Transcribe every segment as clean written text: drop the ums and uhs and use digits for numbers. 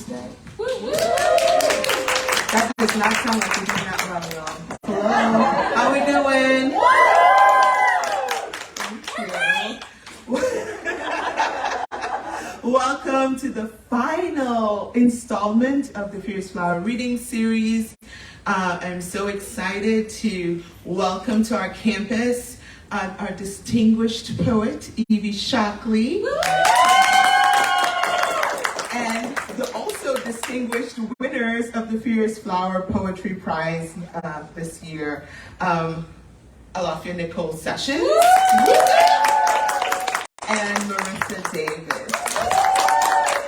today. That does not sound like we're doing that well, y'all. Hello, how we doing? Thank you. Welcome to the final installment of the Fierce Flower Reading Series. I'm so excited to welcome to our campus our distinguished poet, Evie Shockley. And the also distinguished winners of the Fierce Flower Poetry Prize this year, Alafia Nicole Sessions and Marissa Davis.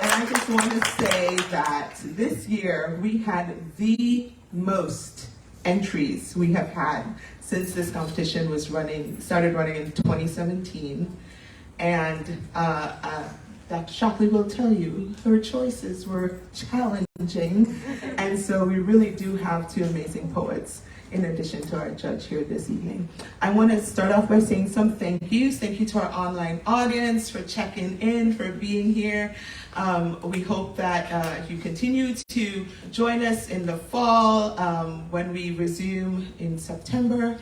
And I just want to say that this year we had the most entries we have had since this competition started running in 2017. And Dr. Shockley will tell you her choices were challenging, and so we really do have two amazing poets in addition to our judge here this evening. I want to start off by saying some thank yous. Thank you to our online audience for checking in, for being here. We hope that you continue to join us in the fall when we resume in September.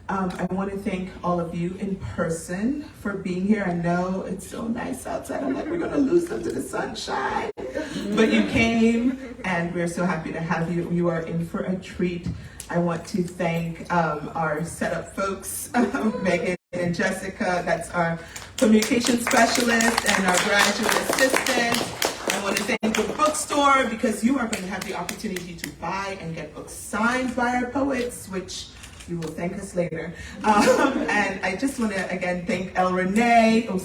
I want to thank all of you in person for being here. I know it's so nice outside. I'm like, we're going to lose them to the sunshine. But you came, and we're so happy to have you. You are in for a treat. I want to thank our setup folks, Megan and Jessica. That's our communication specialist and our graduate assistant. I want to thank the bookstore because you are going to have the opportunity to buy and get books signed by our poets, which you will thank us later. And I just want to again thank El Renee, for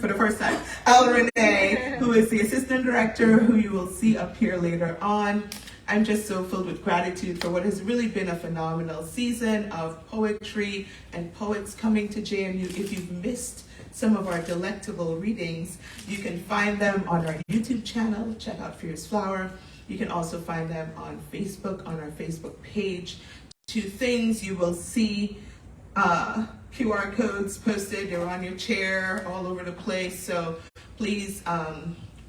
the first time, El Renee, who is the assistant director, who you will see up here later on. I'm just so filled with gratitude for what has really been a phenomenal season of poetry and poets coming to JMU. If you've missed some of our delectable readings, you can find them on our YouTube channel. Check out Fierce Flower. You can also find them on Facebook, on our Facebook page. Two things you will see QR codes posted. They're on your chair all over the place. So please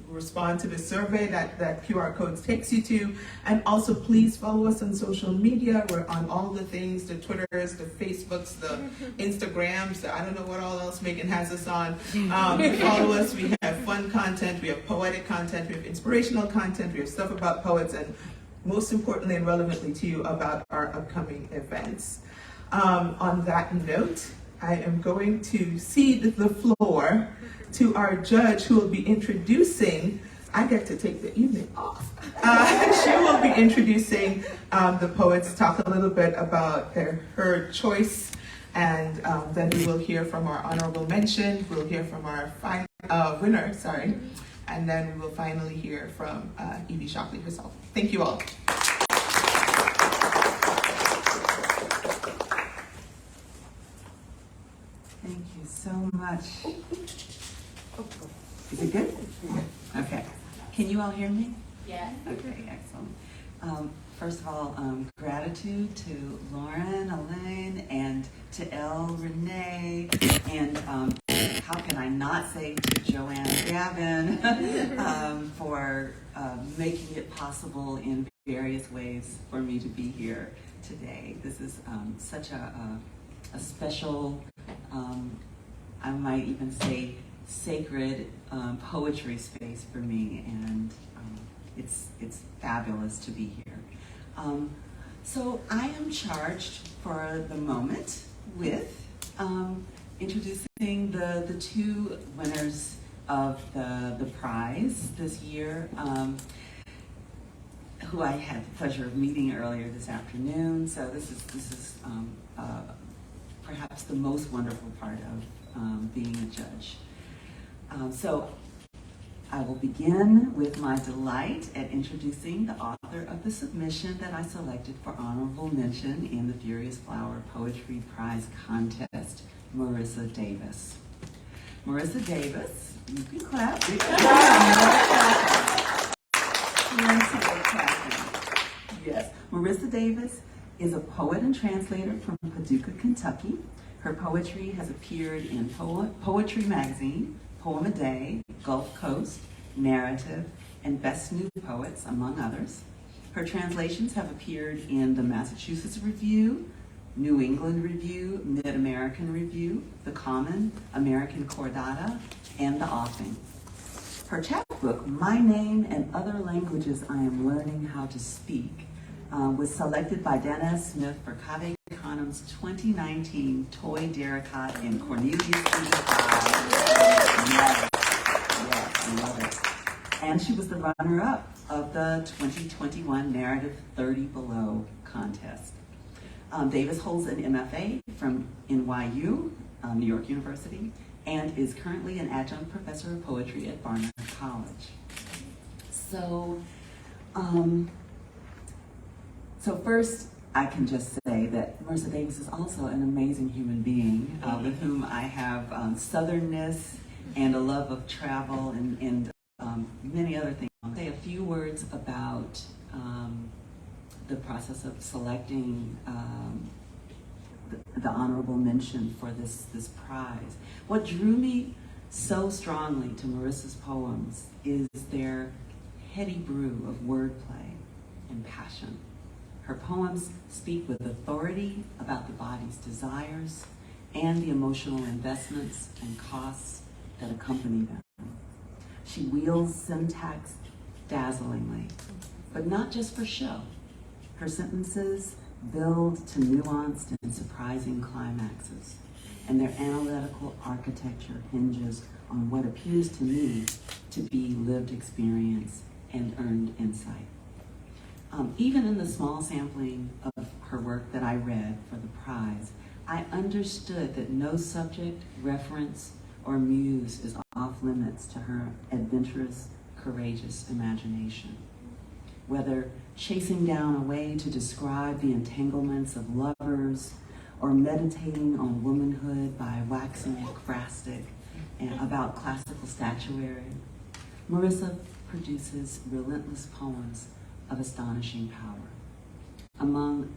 respond to the survey that QR codes takes you to. And also please follow us on social media. We're on all the things, the Twitters, the Facebooks, the Instagrams, I don't know what all else Megan has us on. Follow us. We have fun content. We have poetic content. We have inspirational content. We have stuff about poets, and most importantly and relevantly to you, about our upcoming events. On that note, I am going to cede the floor to our judge, who will be introducing, I get to take the evening off. She will be introducing the poets, talk a little bit about her choice, and then we will hear from our honorable mention, we'll hear from our winner, and then we will finally hear from Evie Shockley herself. Thank you all. Thank you so much. Is it good? Okay. Can you all hear me? Yes. Okay, excellent. First of all, gratitude to Lauren, Elaine, and to Elle, Renee, and how can I not say to Joanne Gavin for making it possible in various ways for me to be here today. This is such a special, I might even say sacred poetry space for me, and it's fabulous to be here. So I am charged for the moment with introducing the two winners of the prize this year, who I had the pleasure of meeting earlier this afternoon. So this is perhaps the most wonderful part of being a judge. So I will begin with my delight at introducing the author of the submission that I selected for honorable mention in the Furious Flower Poetry Prize Contest, Marissa Davis. Marissa Davis, you can clap. Yes, Marissa Davis is a poet and translator from Paducah, Kentucky. Her poetry has appeared in Poetry Magazine, Poem a Day, Gulf Coast, Narrative, and Best New Poets, among others. Her translations have appeared in the Massachusetts Review, New England Review, Mid-American Review, The Common, American Chordata, and The Offing. Her chapbook, My Name and Other Languages I Am Learning How to Speak, was selected by Dan S. Smith for Cave Canem's 2019 Toy Derricat in Cornelius P. Yes, I love it. And she was the runner-up of the 2021 Narrative 30 Below contest. Davis holds an MFA from NYU, New York University, and is currently an adjunct professor of poetry at Barnard College. So first, I can just say that Marissa Davis is also an amazing human being with whom I have southernness and a love of travel and many other things. I'll say a few words about the process of selecting the honorable mention for this prize. What drew me so strongly to Marissa's poems is their heady brew of wordplay and passion. Her poems speak with authority about the body's desires and the emotional investments and costs that accompany them. She wields syntax dazzlingly, but not just for show. Her sentences build to nuanced and surprising climaxes, and their analytical architecture hinges on what appears to me to be lived experience and earned insight. Even in the small sampling of her work that I read for the prize, I understood that no subject, reference, or muse is off limits to her adventurous, courageous imagination. Whether chasing down a way to describe the entanglements of lovers, or meditating on womanhood by waxing ekphrastic about classical statuary, Marissa produces relentless poems of astonishing power. Among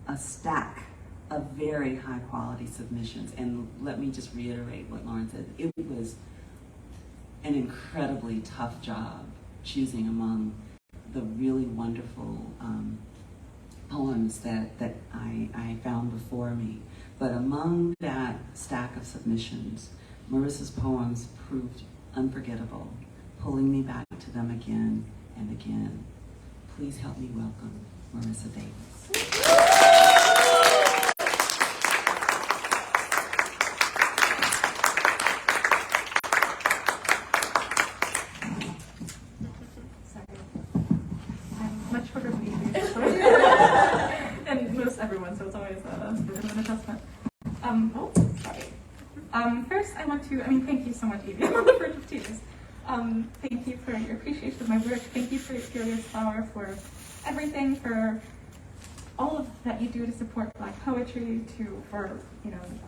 a stack of very high quality submissions, and let me just reiterate what Lauren said, it was an incredibly tough job choosing among the really wonderful poems that I found before me. But among that stack of submissions, Marissa's poems proved unforgettable, pulling me back to them again and again. Please help me welcome Marissa Davis. Much shorter than Evie, and most everyone, so it's always a bit of an adjustment. First, I want to, thank you so much, Evie. I'm on the verge of tears. Thank you for your appreciation of my work. Thank you for your Curious Flower, for everything, for all of that you do to support Black poetry, for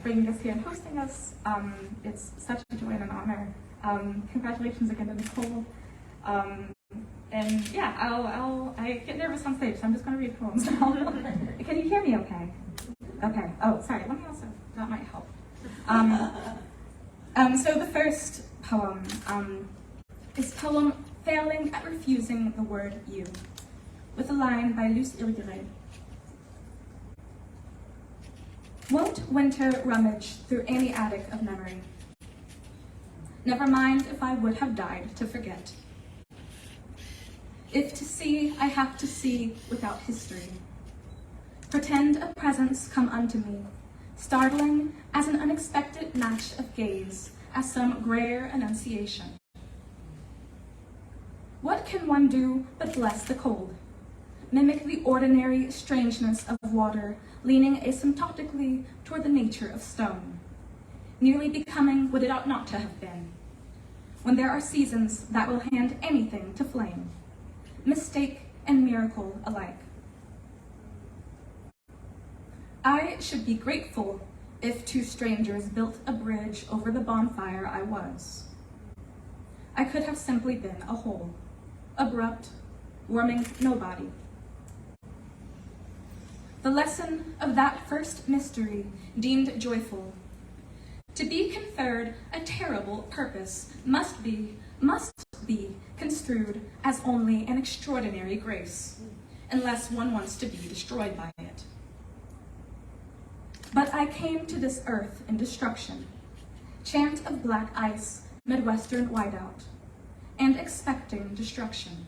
bringing us here and hosting us. It's such a joy and an honor. Congratulations again to Nicole. And yeah, I get nervous on stage, so I'm just going to read poems now. Can you hear me okay? Okay. Oh, sorry. Let me also, that might help. So the first poem is poem Failing at Refusing the Word You, with a line by Luce Ilgire. Won't winter rummage through any attic of memory? Never mind if I would have died to forget. If to see, I have to see without history. Pretend a presence come unto me, startling as an unexpected match of gaze, as some rare annunciation. What can one do but bless the cold? Mimic the ordinary strangeness of water, leaning asymptotically toward the nature of stone, nearly becoming what it ought not to have been, when there are seasons that will hand anything to flame, mistake and miracle alike. I should be grateful if two strangers built a bridge over the bonfire I was. I could have simply been a hole, abrupt, warming nobody. The lesson of that first mystery deemed joyful, to be conferred a terrible purpose must be construed as only an extraordinary grace, unless one wants to be destroyed by it. But I came to this earth in destruction, chant of black ice, Midwestern whiteout, and expecting destruction.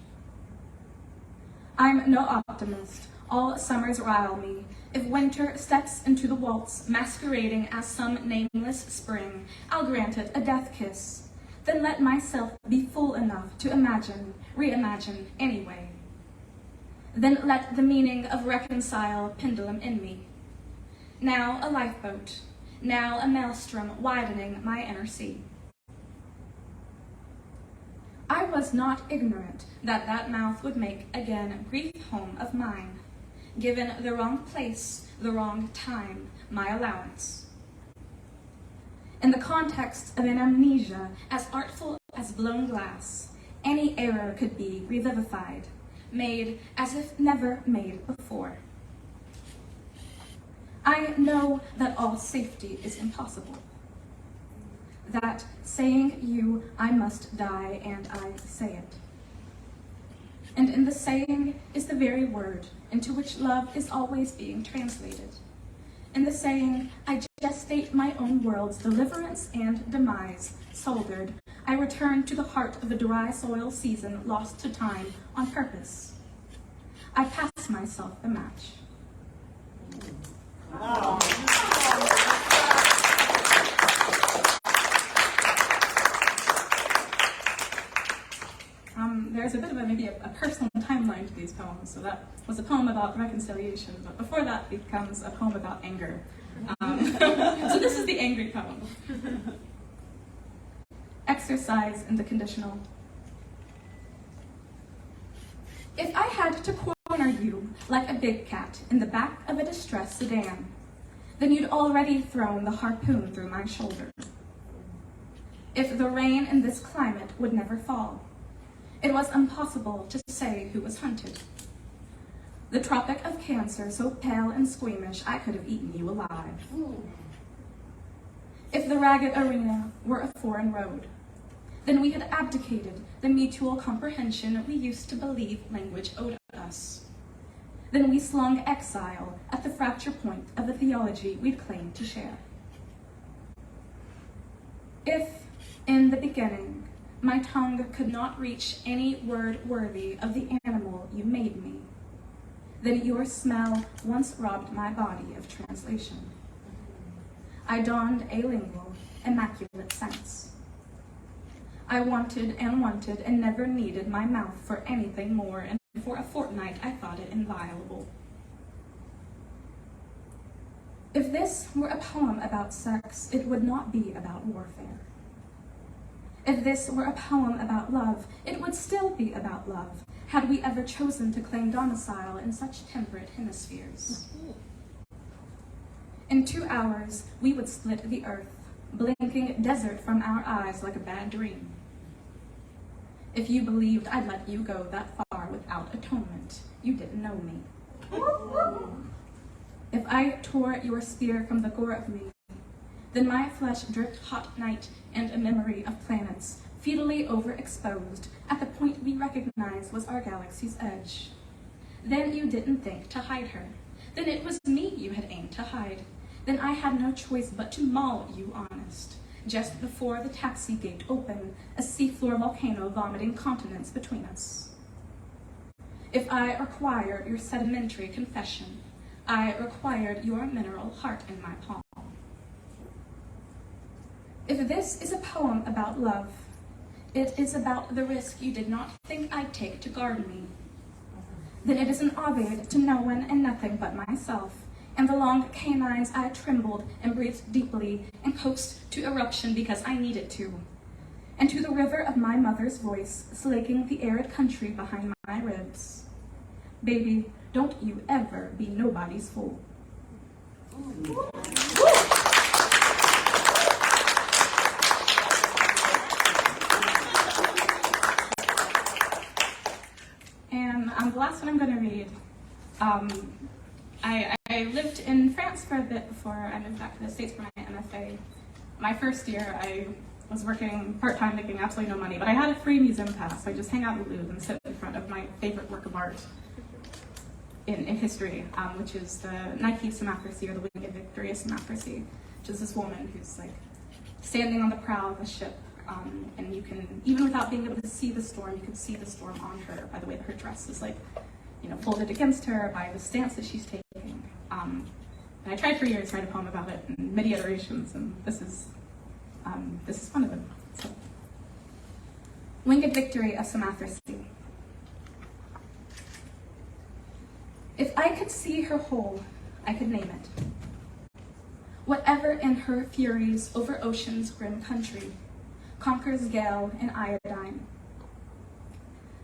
I'm no optimist. All summers rile me. If winter steps into the waltz, masquerading as some nameless spring, I'll grant it a death kiss. Then let myself be fool enough to reimagine anyway. Then let the meaning of reconcile pendulum in me. Now a lifeboat, now a maelstrom widening my inner sea. I was not ignorant that that mouth would make again brief home of mine, given the wrong place, the wrong time, my allowance. In the context of an amnesia as artful as blown glass, any error could be revivified, made as if never made before. I know that all safety is impossible, that saying you, I must die, and I say it. And in the saying is the very word into which love is always being translated. In the saying, I gestate my own world's deliverance and demise. Soldered, I return to the heart of a dry soil season lost to time on purpose. I pass myself the match. Wow. There's a bit of maybe a personal timeline to these poems. So that was a poem about reconciliation, but before that becomes a poem about anger. So this is the angry poem. Exercise in the conditional. If I had to corner you like a big cat in the back of a distressed sedan, then you'd already thrown the harpoon through my shoulder. If the rain in this climate would never fall, it was impossible to say who was hunted. The Tropic of Cancer, so pale and squeamish, I could have eaten you alive. If the ragged arena were a foreign road, then we had abdicated the mutual comprehension we used to believe language owed us. Then we slung exile at the fracture point of the theology we'd claimed to share. If, in the beginning, my tongue could not reach any word worthy of the animal you made me, then your smell once robbed my body of translation. I donned a lingual, immaculate sense. I wanted and never needed my mouth for anything more, and for a fortnight I thought it inviolable. If this were a poem about sex, it would not be about warfare. If this were a poem about love, it would still be about love, had we ever chosen to claim domicile in such temperate hemispheres. In 2 hours, we would split the earth, blinking desert from our eyes like a bad dream. If you believed I'd let you go that far without atonement, you didn't know me. If I tore your spear from the gore of me, then my flesh dripped hot night and a memory of planets, fetally overexposed at the point we recognized was our galaxy's edge. Then you didn't think to hide her. Then it was me you had aimed to hide. Then I had no choice but to maul you honest. Just before the taxi gate opened, a seafloor volcano vomiting continents between us. If I required your sedimentary confession, I required your mineral heart in my palm. If this is a poem about love, it is about the risk you did not think I'd take to guard me. Then it is an ode to no one and nothing but myself, and the long canines I trembled and breathed deeply and coaxed to eruption because I needed to, and to the river of my mother's voice slaking the arid country behind my ribs. Baby, don't you ever be nobody's fool. And the last one I'm going to read, I lived in France for a bit before I moved back to the States for my MFA. My first year, I was working part-time, making absolutely no money, but I had a free museum pass, so I just hang out in the Louvre and sit in front of my favorite work of art in history, which is the Nike Samothrace, or the Winged Victory Samothrace, which is this woman who's like standing on the prow of a ship, and you can, even without being able to see the storm, you can see the storm on her by the way that her dress is like, you know, folded against her, by the stance that she's taking. And I tried for years to write a poem about it in many iterations, and this is one of them. So, Winged Victory of Samothrace. If I could see her whole, I could name it. Whatever in her furies over ocean's grim country conquers gale and iodine.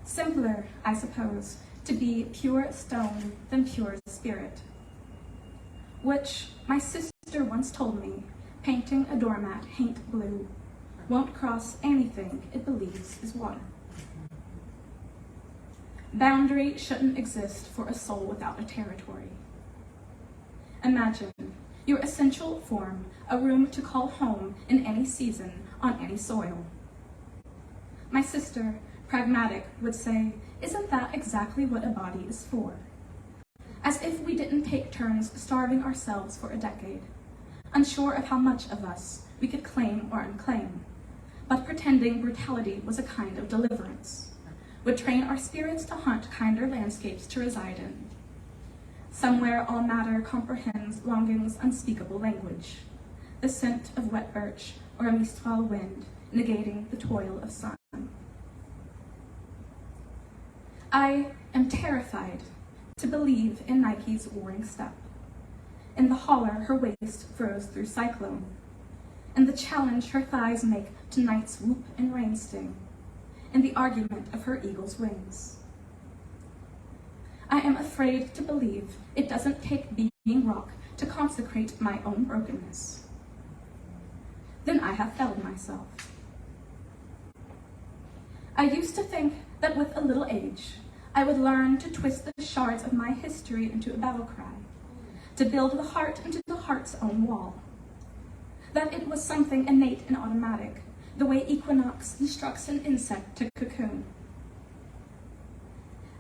Simpler, I suppose, to be pure stone than pure spirit, which my sister once told me, painting a doormat haint blue, won't cross anything it believes is water. Boundary shouldn't exist for a soul without a territory. Imagine your essential form, a room to call home in any season, on any soil. My sister, pragmatic, would say, isn't that exactly what a body is for? As if we didn't take turns starving ourselves for a decade, unsure of how much of us we could claim or unclaim, but pretending brutality was a kind of deliverance, would train our spirits to hunt kinder landscapes to reside in. Somewhere all matter comprehends longing's unspeakable language, the scent of wet birch or a mistral wind negating the toil of sun. I am terrified to believe in Nike's warring step, in the holler her waist throws through cyclone, in the challenge her thighs make to night's whoop and rain sting, in the argument of her eagle's wings. I am afraid to believe it doesn't take being rock to consecrate my own brokenness. Then I have failed myself. I used to think that with a little age, I would learn to twist the shards of my history into a battle cry, to build the heart into the heart's own wall. That it was something innate and automatic, the way equinox instructs an insect to cocoon.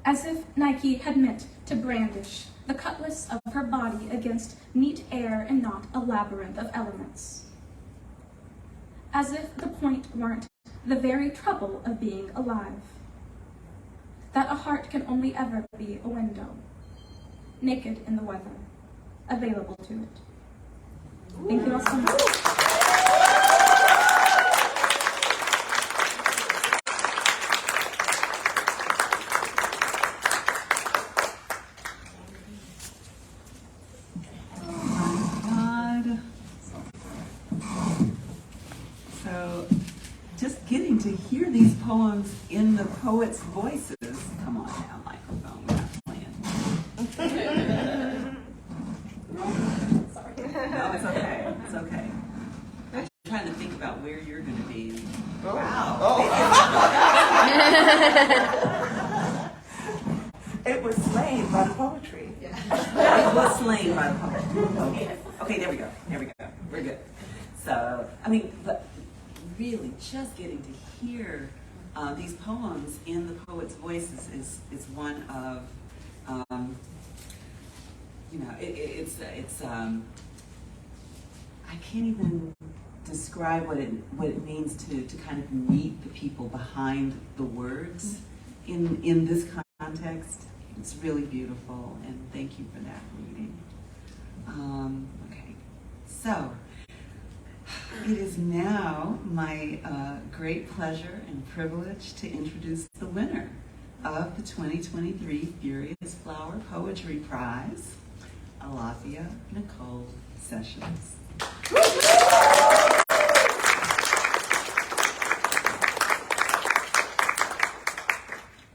As if Nike had meant to brandish the cutlass of her body against neat air and not a labyrinth of elements. As if the point weren't the very trouble of being alive. That a heart can only ever be a window, naked in the weather, available to it. Thank you all so much. To hear these poems in the poets' voices. Come on now, microphone, we're not playing. Sorry. No, it's okay. It's okay. I'm trying to think about where you're going to be. Oh. Wow. Oh. It was slain by the poetry. Yeah. It was slain by the poetry. Okay, there we go. There we go. We're good. So, I mean, but really just getting to hear these poems in the poets' voices is one of, it's I can't even describe what it means to kind of meet the people behind the words in this context. It's really beautiful, and thank you for that reading. Okay, so it is now my great pleasure and privilege to introduce the winner of the 2023 Furious Flower Poetry Prize, Alafia Nicole Sessions.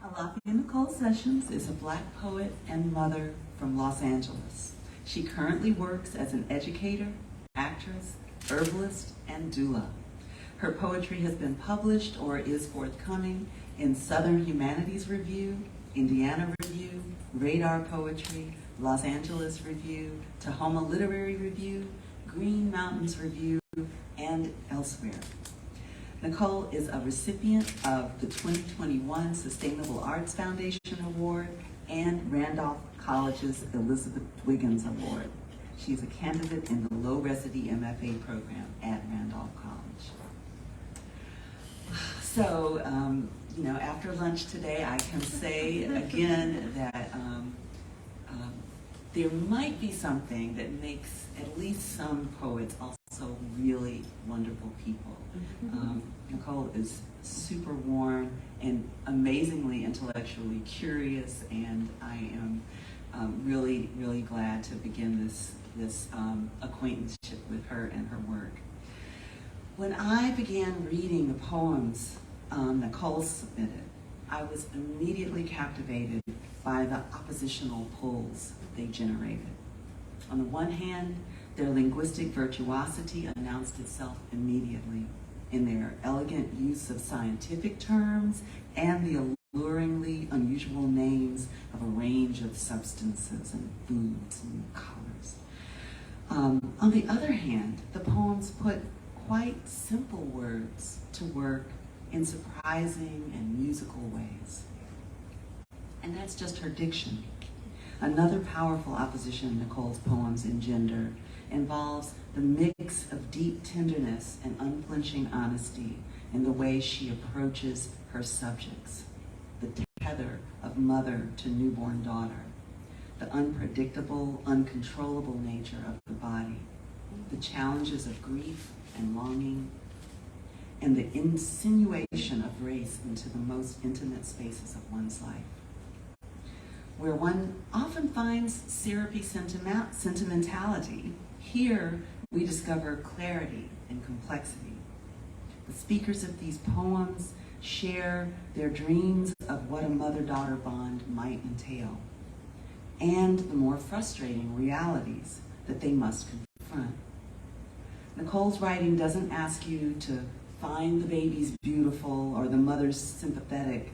Alafia Nicole Sessions is a Black poet and mother from Los Angeles. She currently works as an educator, actress, herbalist, and doula. Her poetry has been published or is forthcoming in Southern Humanities Review, Indiana Review, Radar Poetry, Los Angeles Review, Tahoma Literary Review, Green Mountains Review, and elsewhere. Nicole is a recipient of the 2021 Sustainable Arts Foundation Award and Randolph College's Elizabeth Wiggins Award. She's a candidate in the Low Residency MFA program at Randolph College. So, after lunch today, I can say again that there might be something that makes at least some poets also really wonderful people. Nicole is super warm and amazingly intellectually curious, and I am really, really glad to begin this acquaintanceship with her and her work. When I began reading the poems Nicole submitted, I was immediately captivated by the oppositional pulls they generated. On the one hand, their linguistic virtuosity announced itself immediately in their elegant use of scientific terms and the alluringly unusual names of a range of substances and foods and colors. On the other hand, the poems put quite simple words to work in surprising and musical ways. And that's just her diction. Another powerful opposition Nicole's poems engender involves the mix of deep tenderness and unflinching honesty in the way she approaches her subjects, the tether of mother to newborn daughter, the unpredictable, uncontrollable nature of the body, the challenges of grief and longing, and the insinuation of race into the most intimate spaces of one's life. Where one often finds syrupy sentimentality, here we discover clarity and complexity. The speakers of these poems share their dreams of what a mother-daughter bond might entail, and the more frustrating realities that they must confront. Nicole's writing doesn't ask you to find the babies beautiful or the mothers sympathetic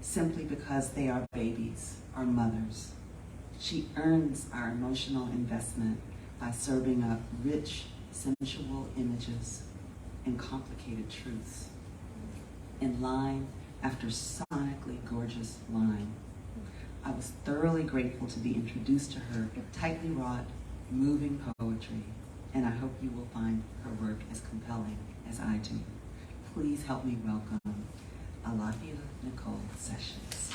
simply because they are babies or mothers. She earns our emotional investment by serving up rich, sensual images and complicated truths in line after sonically gorgeous line. I was thoroughly grateful to be introduced to her tightly wrought, moving poetry, and I hope you will find her work as compelling as I do. Please help me welcome Alafia Nicole Sessions.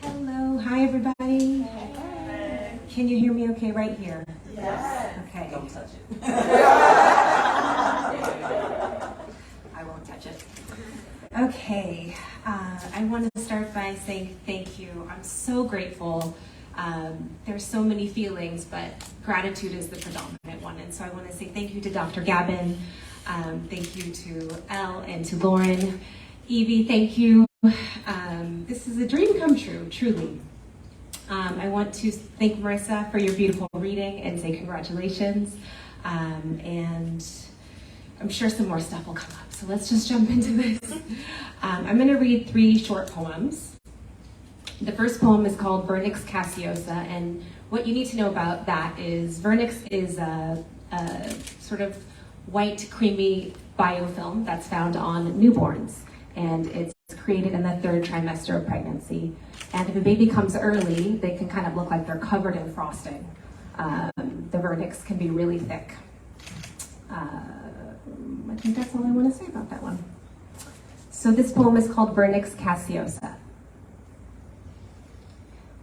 Hello, hi everybody. Hey. Can you hear me okay right here? Yes. Okay. Don't touch it. I won't touch it. Okay, I want to start by saying thank you. I'm so grateful. There's so many feelings, but gratitude is the predominant one. And so I want to say thank you to Dr. Gabin. Thank you to Elle and to Lauren. Evie, thank you. This is a dream come true, truly. I want to thank Marissa for your beautiful reading and say congratulations. And I'm sure some more stuff will come up, so let's just jump into this. I'm going to read 3 short poems. The first poem is called Vernix Caseosa, and what you need to know about that is Vernix is a sort of white, creamy biofilm that's found on newborns, and it's created in the 3rd trimester of pregnancy. And if a baby comes early, they can kind of look like they're covered in frosting. The vernix can be really thick. I think that's all I want to say about that one. So this poem is called Vernix Caseosa.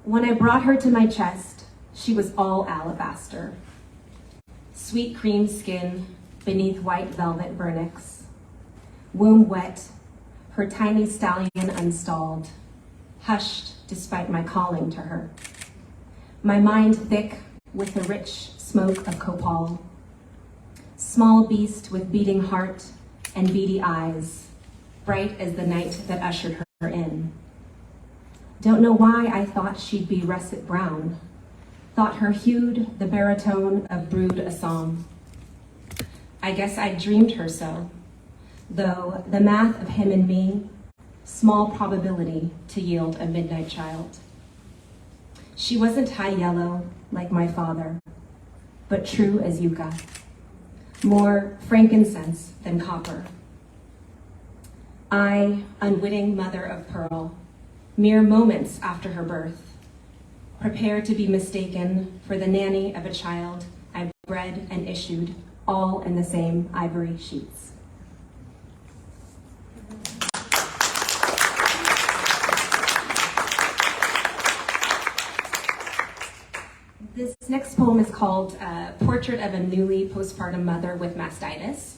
When I brought her to my chest, she was all alabaster. Sweet cream skin beneath white velvet vernix. Womb wet, her tiny stallion unstalled, hushed despite my calling to her. My mind thick with the rich smoke of copal. Small beast with beating heart and beady eyes, bright as the night that ushered her in. Don't know why I thought she'd be russet brown, thought her hued the baritone of brood Assam. I guess I dreamed her so, though the math of him and me, small probability to yield a midnight child. She wasn't high yellow like my father, but true as yucca, more frankincense than copper. I, unwitting mother of pearl, mere moments after her birth, prepared to be mistaken for the nanny of a child I bred and issued, all in the same ivory sheets. This next poem is called Portrait of a Newly Postpartum Mother with Mastitis.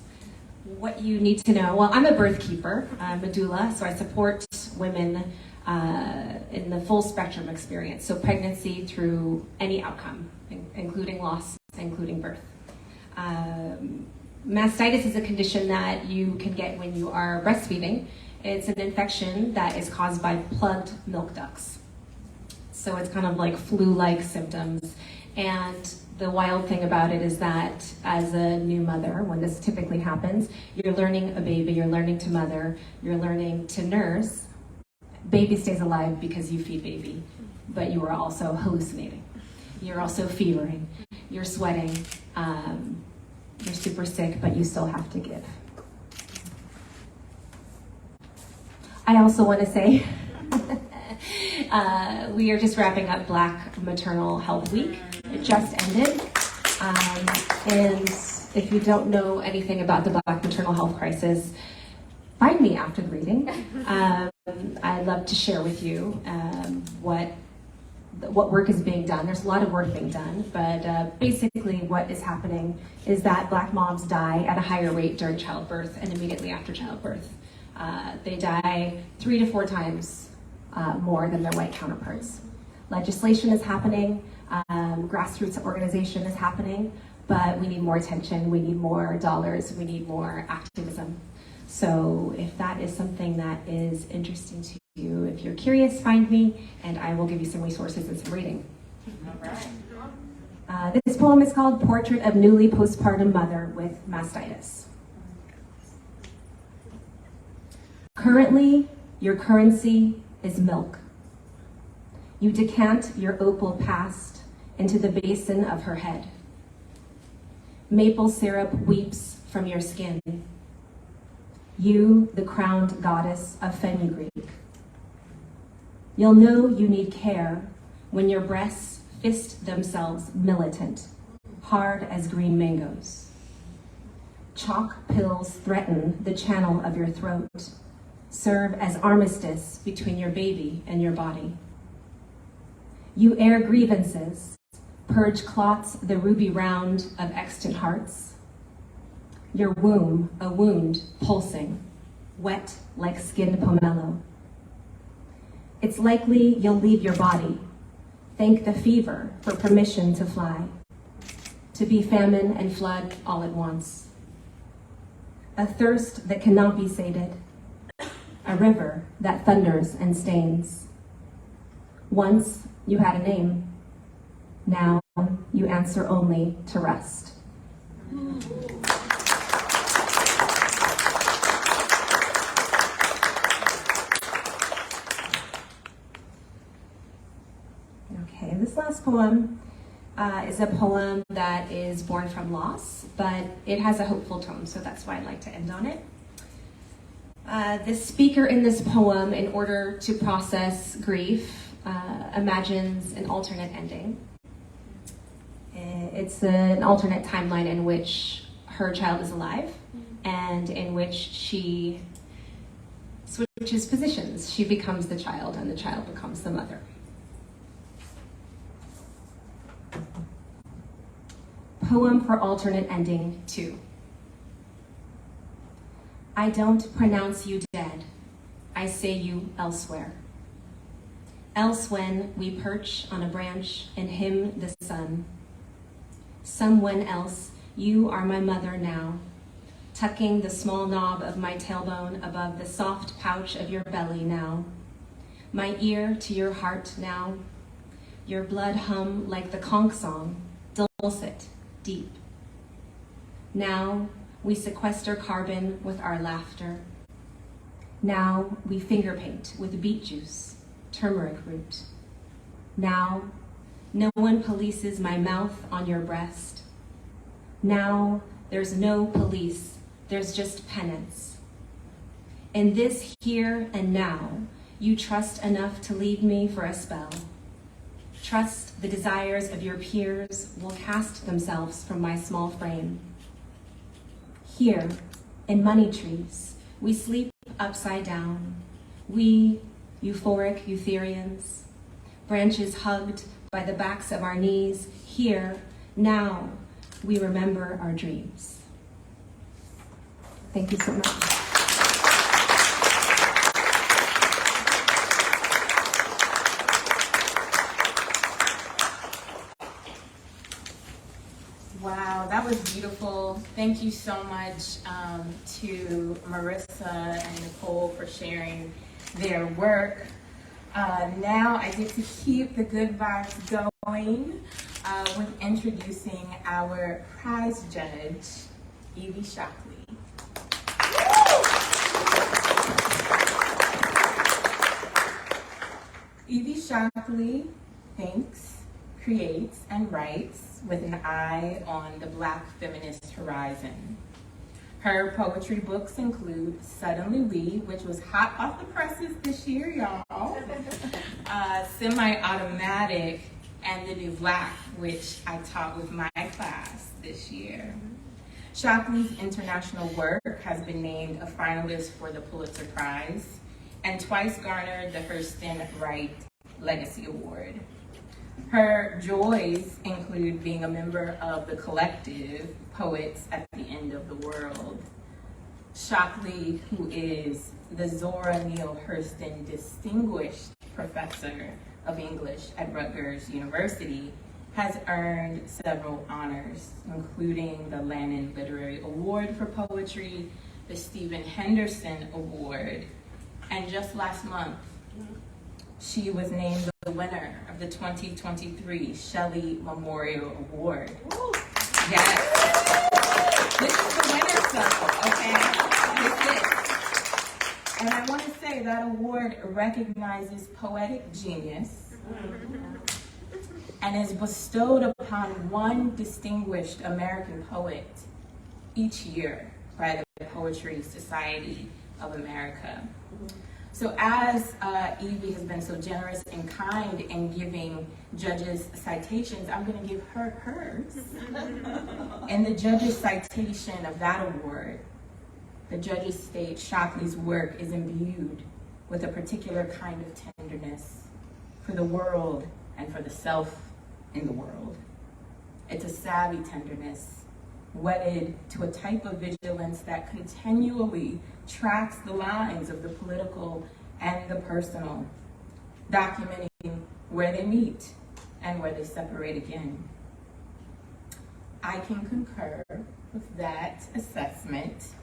What you need to know, well, I'm a birth keeper, I'm a doula, so I support women in the full spectrum experience, so pregnancy through any outcome, including loss, including birth. Mastitis is a condition that you can get when you are breastfeeding. It's an infection that is caused by plugged milk ducts. So it's kind of like flu-like symptoms. And the wild thing about it is that as a new mother, when this typically happens, you're learning a baby, you're learning to mother, you're learning to nurse. Baby stays alive because you feed baby, but you are also hallucinating. You're also fevering, you're sweating, you're super sick, but you still have to give. I also want to say, we are just wrapping up Black Maternal Health Week. It just ended. And if you don't know anything about the Black maternal health crisis, find me after the reading. I'd love to share with you what work is being done. There's a lot of work being done, but basically what is happening is that Black moms die at a higher rate during childbirth and immediately after childbirth. They die 3 to 4 times more than their white counterparts. Legislation is happening, grassroots organization is happening, but we need more attention, we need more dollars, we need more activism. So if that is something that is interesting to you, if you're curious, find me, and I will give you some resources and some reading. All right. This poem is called Portrait of Newly Postpartum Mother with Mastitis. Currently, your currency is milk. You decant your opal past into the basin of her head. Maple syrup weeps from your skin. You, the crowned goddess of fenugreek. You'll know you need care when your breasts fist themselves militant, hard as green mangoes. Chalk pills threaten the channel of your throat, serve as armistice between your baby and your body. You air grievances, purge clots the ruby round of extant hearts. Your womb, a wound, pulsing, wet like skinned pomelo. It's likely you'll leave your body, thank the fever for permission to fly, to be famine and flood all at once. A thirst that cannot be sated, a river that thunders and stains. Once you had a name, now you answer only to rest. Okay, this last poem is a poem that is born from loss, but it has a hopeful tone, so that's why I'd like to end on it. The speaker in this poem, in order to process grief, imagines an alternate ending. It's an alternate timeline in which her child is alive and in which she switches positions. She becomes the child and the child becomes the mother. Poem for alternate ending 2. I don't pronounce you dead, I say you elsewhere. Else when we perch on a branch and hymn the sun. Someone else, you are my mother now, tucking the small knob of my tailbone above the soft pouch of your belly now. My ear to your heart now, your blood hum like the conch song, dulcet, deep. Now we sequester carbon with our laughter. Now we finger paint with beet juice, turmeric root. Now, no one polices my mouth on your breast. Now, there's no police, there's just penance. In this here and now, you trust enough to leave me for a spell. Trust the desires of your peers will cast themselves from my small frame. Here, in money trees, we sleep upside down. We, euphoric eutherians, branches hugged by the backs of our knees. Here, now, we remember our dreams. Thank you so much. Wow, that was beautiful. Thank you so much to Marissa and Nicole for sharing their work. Now I get to keep the good vibes going with introducing our prize judge, Evie Shockley. Evie Shockley thinks, creates, and writes with an eye on the Black feminist horizon. Her poetry books include Suddenly We, which was hot off the presses this year, y'all. Semi-Automatic, and The New Black, which I taught with my class this year. Shockley's international work has been named a finalist for the Pulitzer Prize and twice garnered the Hurston Wright Legacy Award. Her joys include being a member of the collective Poets at the End of the World. Shockley, who is the Zora Neale Hurston Distinguished Professor of English at Rutgers University, has earned several honors, including the Lannan Literary Award for Poetry, the Stephen Henderson Award, and just last month, she was named the winner of the 2023 Shelley Memorial Award. Woo. Yes. This is the winner's circle, okay? This is. And I want to say that award recognizes poetic genius and is bestowed upon one distinguished American poet each year by the Poetry Society of America. So as Evie has been so generous and kind in giving judges citations, I'm going to give her hers. In the judge's citation of that award, the judges state Shockley's work is imbued with a particular kind of tenderness for the world and for the self in the world. It's a savvy tenderness, wedded to a type of vigilance that continually tracks the lines of the political and the personal, documenting where they meet and where they separate again. I can concur with that assessment.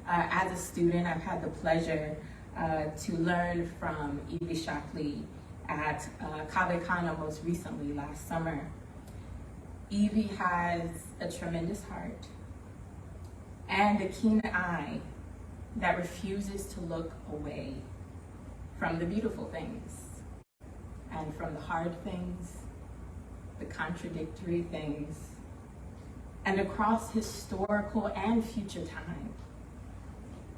As a student, I've had the pleasure to learn from Evie Shockley at Cave Canem most recently last summer. Evie has a tremendous heart and a keen eye that refuses to look away from the beautiful things and from the hard things, the contradictory things, and across historical and future time.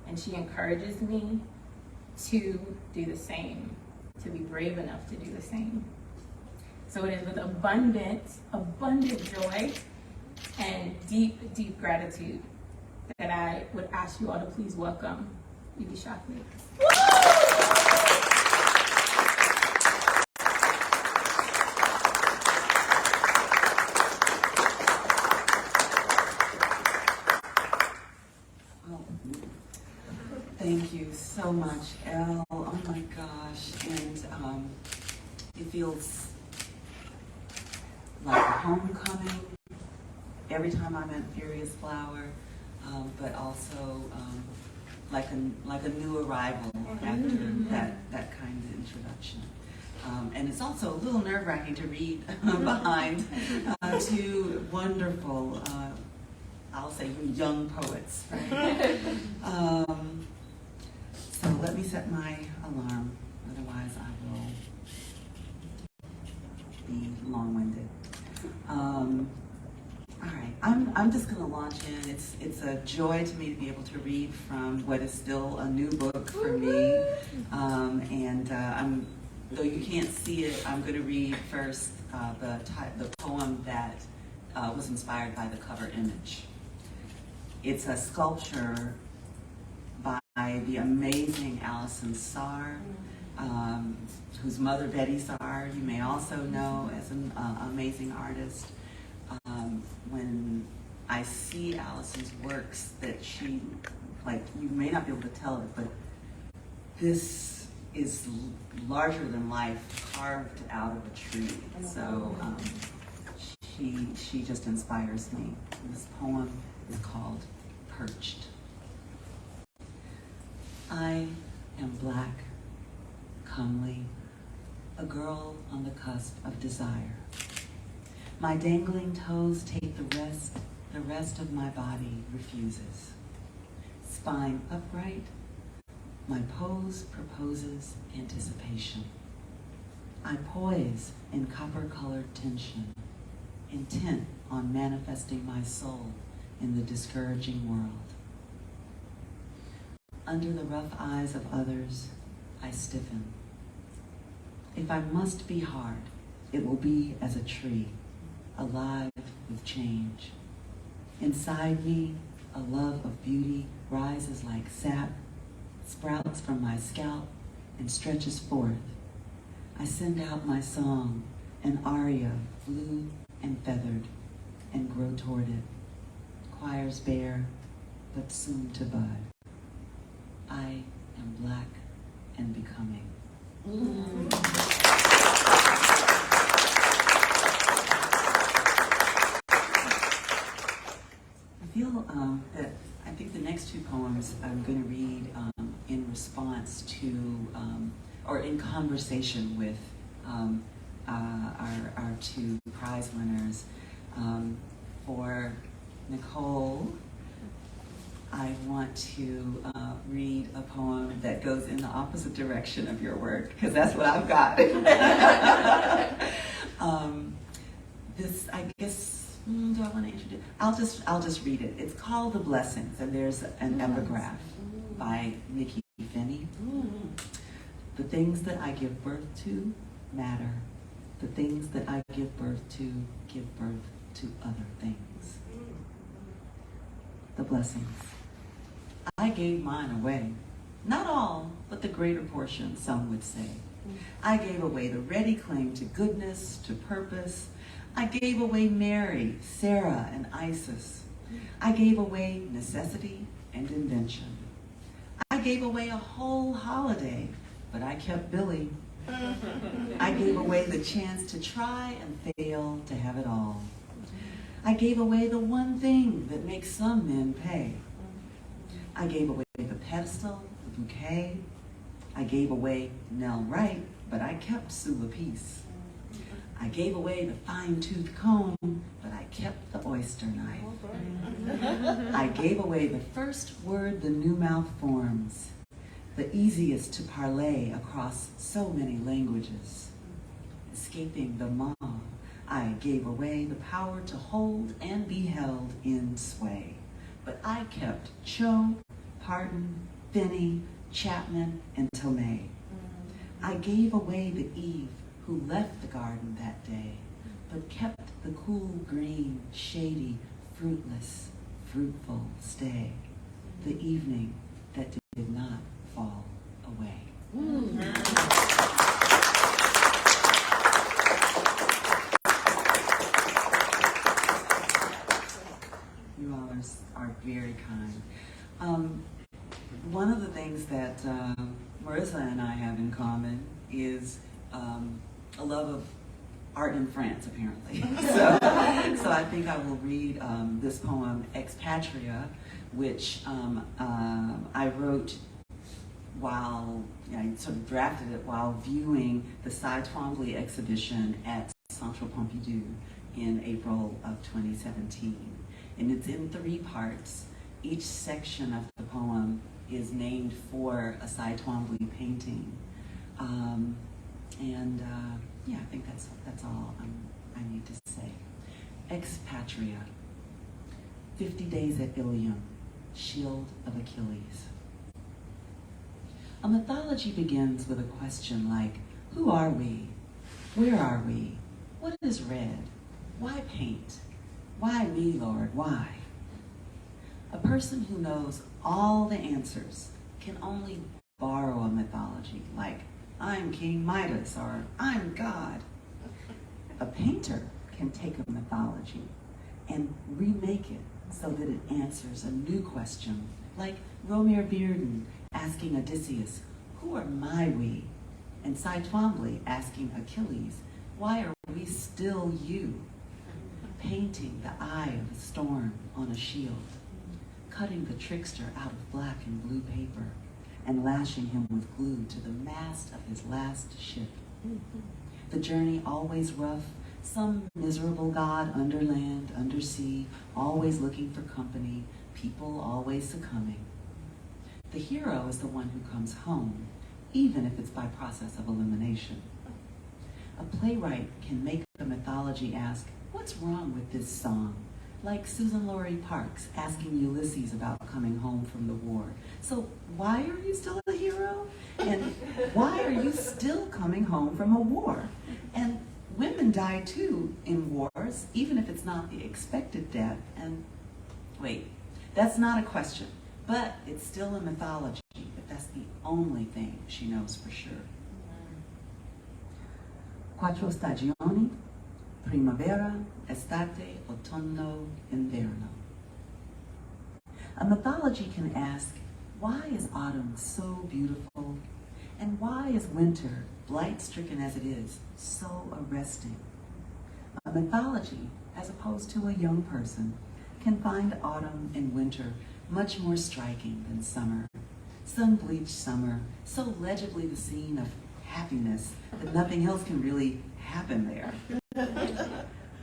And she encourages me to do the same, to be brave enough to do the same. So it is with abundant joy and deep, deep gratitude that I would ask you all to please welcome Evie Shockley. Thank you so much, Elle. Oh my gosh. And it feels like a homecoming every time I'm at Furious Flower, but also like a new arrival after that kind of introduction. And it's also a little nerve-wracking to read behind two wonderful, I'll say young poets, right? So let me set my alarm, otherwise I will be long-winded. All right, I'm just going to launch in. It's a joy to me to be able to read from what is still a new book for me, though you can't see it, I'm going to read first the poem that was inspired by the cover image. It's a sculpture by the amazing Alison Sarr, whose mother, Betty Sarr, you may also know as an amazing artist. When I see Alison's works that she, like, you may not be able to tell it, but this is larger than life, carved out of a tree. So she just inspires me. This poem is called Perched. I am black, comely, a girl on the cusp of desire. My dangling toes take the rest of my body refuses. Spine upright, my pose proposes anticipation. I poise in copper-colored tension, intent on manifesting my soul in the discouraging world. Under the rough eyes of others, I stiffen. If I must be hard, it will be as a tree, alive with change. Inside me, a love of beauty rises like sap, sprouts from my scalp, and stretches forth. I send out my song, an aria, blue and feathered, and grow toward it. Choirs bare, but soon to bud. I am black and becoming. I feel that I think the next two poems I'm going to read in response to, or in conversation with our two prize winners. For Nicole, I want to read a poem that goes in the opposite direction of your work, because that's what I've got. This, I guess, do I want to introduce? I'll just read it. It's called The Blessings, and there's an epigraph by Nikki Finney. The things that I give birth to matter. The things that I give birth to give birth to other things. The blessings. I gave mine away. Not all, but the greater portion, some would say. I gave away the ready claim to goodness, to purpose. I gave away Mary, Sarah, and Isis. I gave away necessity and invention. I gave away a whole holiday, but I kept Billy. I gave away the chance to try and fail to have it all. I gave away the one thing that makes some men pay. I gave away the pedestal, the bouquet. I gave away Nell Wright, but I kept Sue Peace. I gave away the fine-tooth comb, but I kept the oyster knife. I gave away the first word the new mouth forms, the easiest to parlay across so many languages. Escaping the mob, I gave away the power to hold and be held in sway. But I kept Cho, Parton, Finney, Chapman, and Tomei. I gave away the Eve who left the garden that day, but kept the cool green, shady, fruitless, fruitful stay. The evening that did not fall away. You all are very kind. One of the things that Marissa and I have in common is a love of art in France, apparently. So I think I will read this poem, Ex Patria, which I wrote while, I sort of drafted it while viewing the Cy Twombly exhibition at Central Pompidou in April of 2017. And it's in 3 parts. each section of the poem is named for a Cy Twombly painting. Yeah, I think that's all I need to say. Expatria. 50 days at Ilium, shield of Achilles. A mythology begins with a question like, who are we? Where are we? What is red? Why paint? Why me, Lord, why? A person who knows all the answers can only borrow a mythology, like, I'm King Midas, or I'm God. A painter can take a mythology and remake it so that it answers a new question, like Romare Bearden asking Odysseus, who are my we? And Cy Twombly asking Achilles, why are we still you? Painting the eye of a storm on a shield, cutting the trickster out of black and blue paper, and lashing him with glue to the mast of his last ship. The journey always rough, some miserable god under land, under sea, always looking for company, people always succumbing. The hero is the one who comes home, even if it's by process of elimination. A playwright can make a mythology ask, what's wrong with this song? Like Susan Laurie Parks asking Ulysses about coming home from the war. So why are you still a hero? And why are you still coming home from a war? And women die too in wars, even if it's not the expected death. And wait, that's not a question, but it's still a mythology, if that's the only thing she knows for sure. Quattro stagioni, primavera, estate, autunno, inverno. A mythology can ask, why is autumn so beautiful? And why is winter, blight-stricken as it is, so arresting? A mythology, as opposed to a young person, can find autumn and winter much more striking than summer. Sun-bleached summer, so legibly the scene of happiness that nothing else can really happen there.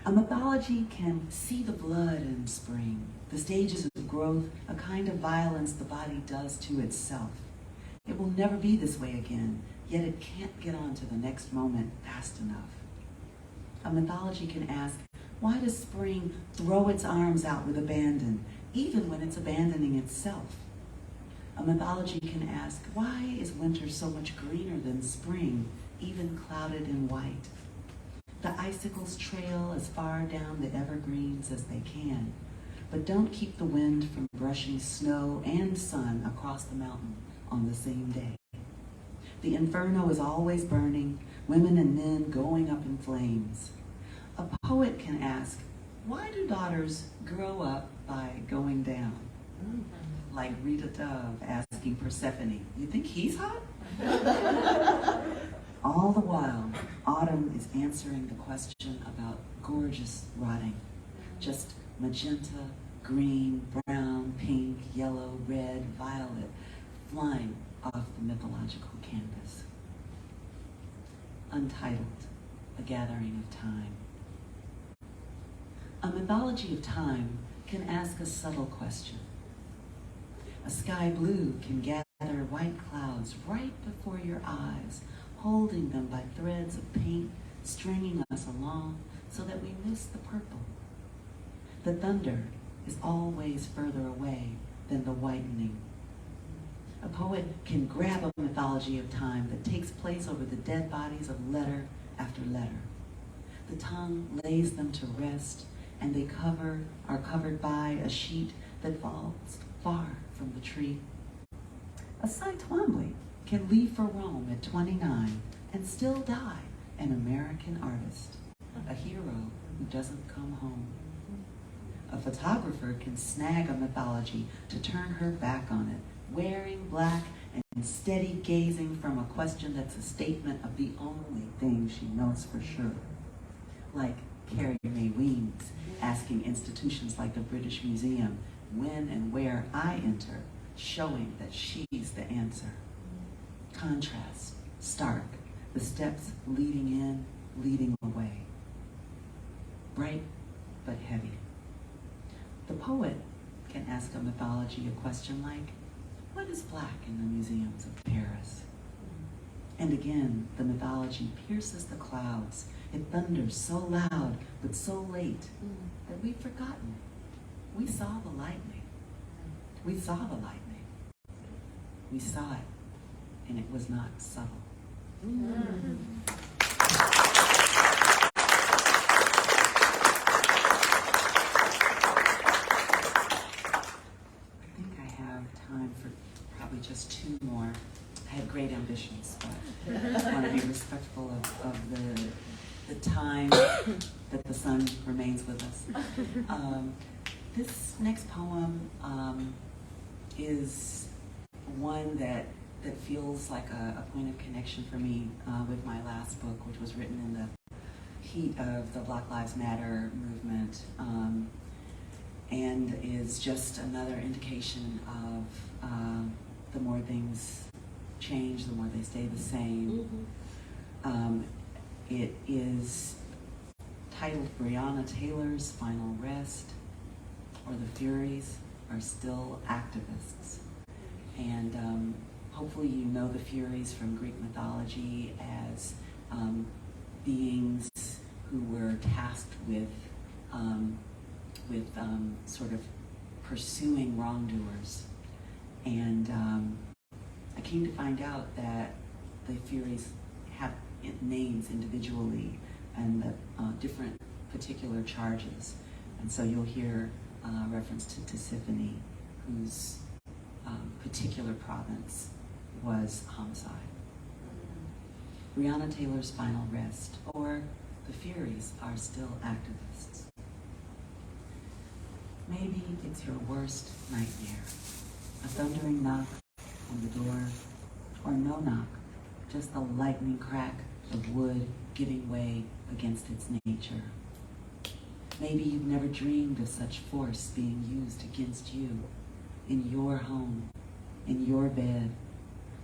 A mythology can see the blood in spring, the stages of growth, a kind of violence the body does to itself. It will never be this way again, yet it can't get on to the next moment fast enough. A mythology can ask, why does spring throw its arms out with abandon, even when it's abandoning itself? A mythology can ask, why is winter so much greener than spring, even clouded in white? The icicles trail as far down the evergreens as they can, but don't keep the wind from brushing snow and sun across the mountain on the same day. The inferno is always burning, women and men going up in flames. A poet can ask, why do daughters grow up by going down? Like Rita Dove asking Persephone, you think he's hot? All the while, autumn is answering the question about gorgeous rotting. Just magenta, green, brown, pink, yellow, red, violet, flying off the mythological canvas. Untitled, A Gathering of Time. A mythology of time can ask a subtle question. A sky blue can gather white clouds right before your eyes, holding them by threads of paint, stringing us along so that we miss the purple. The thunder is always further away than the whitening. A poet can grab a mythology of time that takes place over the dead bodies of letter after letter. The tongue lays them to rest, and they are covered by a sheet that falls far from the tree. A Cy Twombly can leave for Rome at 29 and still die an American artist, a hero who doesn't come home. A photographer can snag a mythology to turn her back on it, wearing black and steady gazing from a question that's a statement of the only thing she knows for sure. Like Carrie Mae Weems asking institutions like the British Museum when and where I enter, showing that she's the answer. Contrast, stark, the steps leading in, leading away. Bright but heavy. The poet can ask a mythology a question like, what is black in the museums of Paris? And again, the mythology pierces the clouds. It thunders so loud, but so late, that we've forgotten. We saw the lightning. We saw the lightning. We saw it, and it was not subtle. I think I have time for probably just two more. I had great ambitions, but I want to be respectful of the time that the sun remains with us. This next poem is one that feels like a point of connection for me with my last book, which was written in the heat of the Black Lives Matter movement, and is just another indication of the more things change, the more they stay the same. It is titled Breonna Taylor's Final Rest, or The Furies Are Still Activists. And hopefully you know the Furies from Greek mythology as beings who were tasked with sort of pursuing wrongdoers. And I came to find out that the Furies have names individually and different particular charges. And so you'll hear reference to Tisiphone, whose particular province was homicide. Breonna Taylor's Final Rest, or The Furies Are Still Activists. Maybe it's your worst nightmare. A thundering knock on the door, or no knock, just the lightning crack of wood giving way against its nature. Maybe you've never dreamed of such force being used against you in your home, in your bed.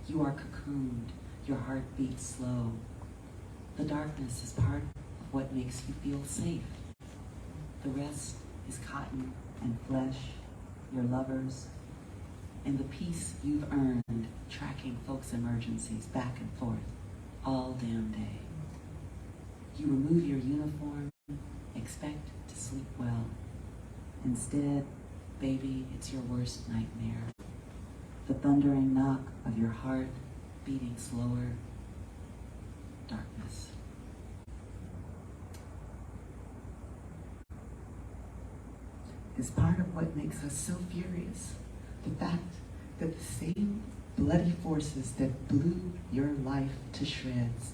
You are cocooned, your heart beats slow. The darkness is part of what makes you feel safe. The rest is cotton and flesh, your lovers, and the peace you've earned tracking folks' emergencies back and forth all damn day. You remove your uniform, expect to sleep well. Instead, baby, it's your worst nightmare. The thundering knock of your heart beating slower. Darkness. Is part of what makes us so furious. The fact that the same bloody forces that blew your life to shreds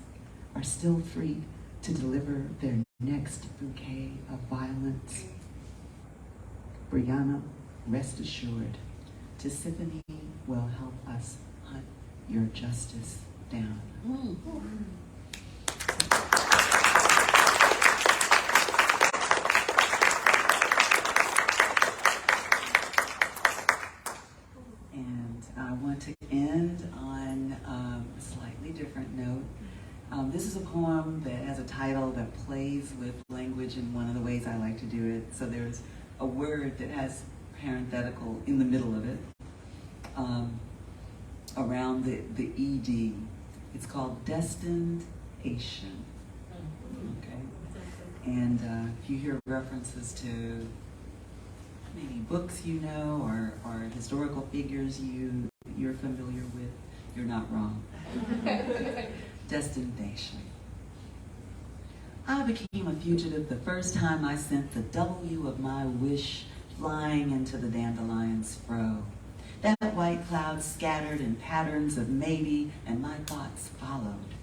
are still free to deliver their next bouquet of violence. Breonna, rest assured, Tisiphone will help us hunt your justice down. And I want to end on a slightly different note. This is a poem that has a title that plays with language in one of the ways I like to do it. So there's a word that has parenthetical in the middle of it, around the ED. It's called destination. Okay. And if you hear references to maybe books you know or historical figures you're familiar with, you're not wrong. Destination. I became a fugitive the first time I sent the W of my wish flying into the dandelion's fro. That white cloud scattered in patterns of maybe, and my thoughts followed.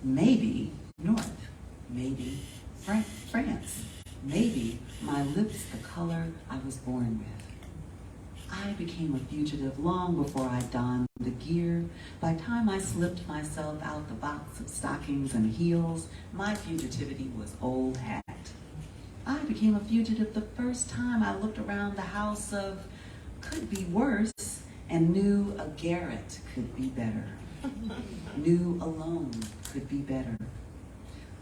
Maybe north, maybe France, maybe my lips the color I was born with. I became a fugitive long before I donned the gear. By the time I slipped myself out the box of stockings and heels, my fugitivity was old hat. I became a fugitive the first time I looked around the house of could be worse and knew a garret could be better. Knew alone could be better.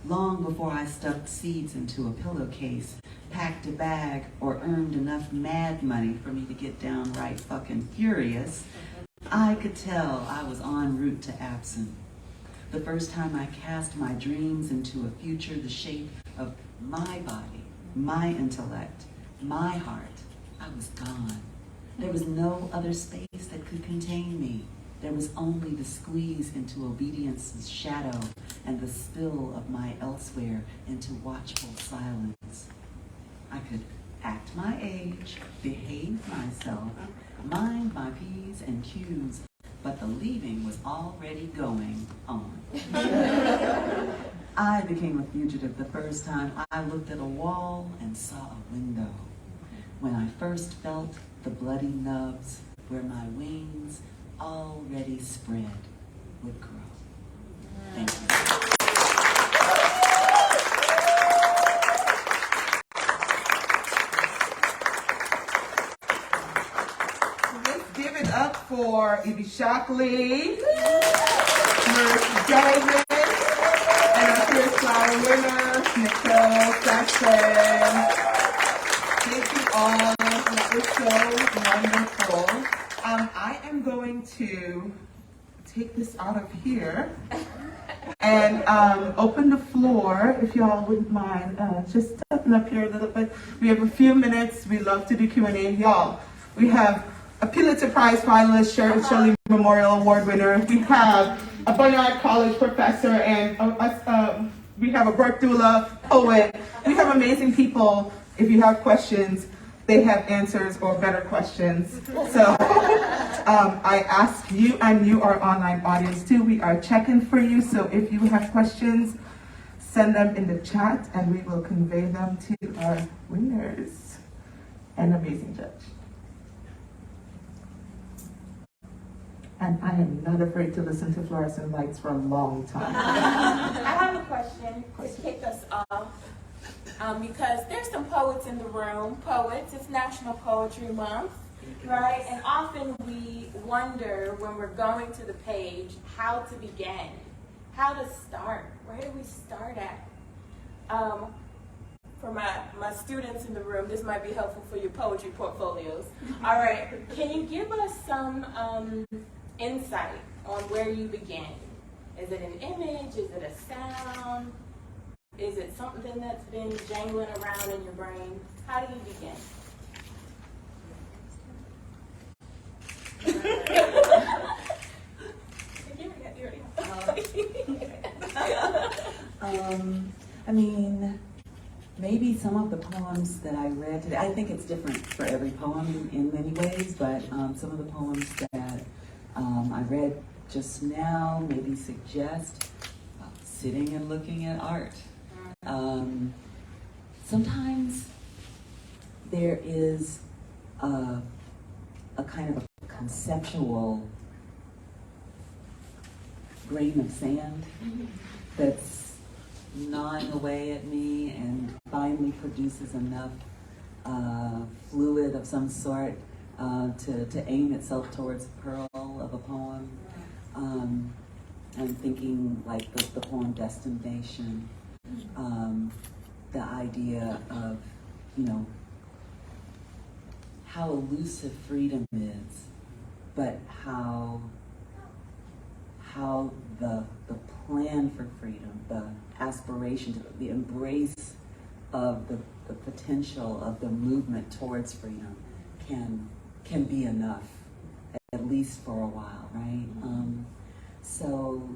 long before I stuffed seeds into a pillowcase, packed a bag, or earned enough mad money for me to get downright fucking furious, I could tell I was en route to absent. The first time I cast my dreams into a future the shape of my body, my intellect, my heart, I was gone. There was no other space that could contain me. There was only the squeeze into obedience's shadow and the spill of my elsewhere into watchful silence. I could act my age, behave myself, mind my P's and Q's, but the leaving was already going on. I became a fugitive the first time I looked at a wall and saw a window. When I first felt the bloody nubs where my wings already spread would grow. Thank you. Let's give it up for Evie Shockley, Marissa Davis, and our first flower winner, Nicole Sessions. Thank you all. That was so wonderful. I am going to take this out of here and open the floor, if y'all wouldn't mind. Just stepping up here a little bit. We have a few minutes. We love to do Q&A. Y'all, we have a Pulitzer Prize finalist, Shirley Memorial Award winner. We have a Barnard College professor, and we have a birth doula, poet. We have amazing people. If you have questions, they have answers or better questions. So I ask you and you, our online audience too, we are checking for you. So if you have questions, send them in the chat and we will convey them to our winners and amazing judge. And I am not afraid to listen to fluorescent lights for a long time. I have a question to kick us off. Because there's some poets in the room. Poets, it's National Poetry Month, right? And often we wonder when we're going to the page how to begin, how to start. Where do we start at? For my students in the room, this might be helpful for your poetry portfolios. All right, can you give us some insight on where you begin? Is it an image? Is it a sound? Is it something that's been jangling around in your brain? How do you begin? I mean, maybe some of the poems that I read today, I think it's different for every poem in many ways, but some of the poems that I read just now maybe suggest sitting and looking at art. Sometimes there is a kind of a conceptual grain of sand that's gnawing away at me and finally produces enough fluid of some sort to aim itself towards the pearl of a poem. I'm thinking like the poem Destination, the idea of, you know, how elusive freedom is, but how the plan for freedom, the aspiration, the embrace of the potential of the movement towards freedom can be enough, at least for a while, right? So,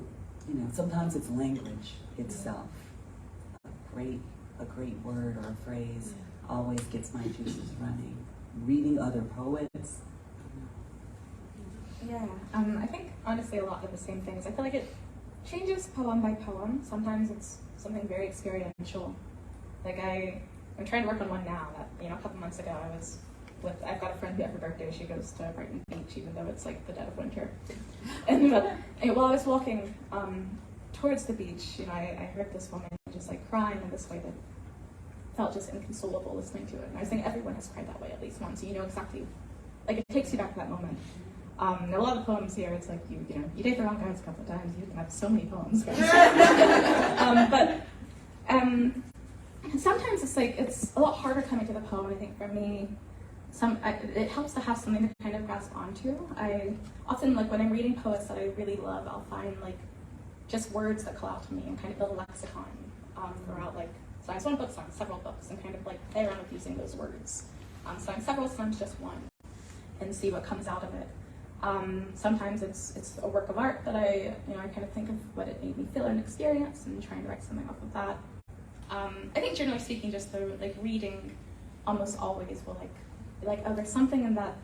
you know, sometimes it's language itself. A great word or a phrase always gets my juices running. Reading other poets. Yeah, I think honestly a lot of the same things. I feel like it changes poem by poem. Sometimes it's something very experiential. Like I'm trying to work on one now that, you know, a couple months ago I've got a friend who at her birthday, she goes to Brighton Beach even though it's like the dead of winter. And while I was walking towards the beach, you know, I heard this woman just like crying in this way that felt just inconsolable listening to it. And I was thinking everyone has cried that way at least once. So you know exactly, like it takes you back to that moment. A lot of the poems here, it's like you date the wrong guys a couple of times. You can have so many poems. But sometimes it's a lot harder coming to the poem. I think for me, it helps to have something to kind of grasp onto. I often, when I'm reading poets that I really love, I'll find just words that call out to me and kind of build a lexicon throughout sometimes one book, sometimes several books, and kind of play around with using those words. Sometimes several, sometimes just one, and see what comes out of it. Sometimes it's a work of art that I kind of think of what it made me feel and experience, and trying to write something off of that. I think generally speaking, just the reading almost always will oh, there's something in that